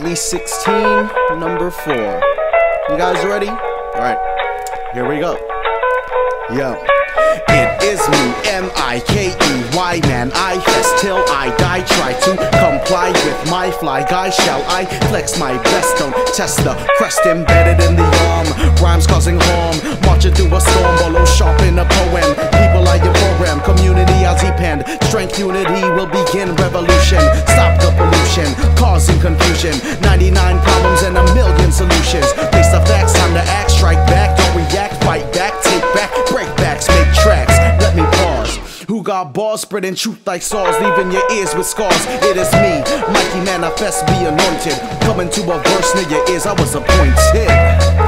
Exactly 16, number 4. You guys ready? Alright, here we go. Yo. It is me, M-I-K-E-Y, man, I fest till I die. Try to comply with my fly guy. Shall I flex my best? Don't test the crest embedded in the arm. Rhymes causing harm, marching through a storm. Below sharp in a poem. People are your program, community I'll depend. Strength, unity will begin revolution. Stop the pollution, causing confusion. 99 problems and a million solutions. Face the facts, time to act, strike back. Don't react, fight back, take back, break backs, make tracks. Let me pause. Who got balls, spreading truth like saws, leaving your ears with scars? It is me, Mikey Manifest, be anointed. Coming to a verse near your ears, I was appointed.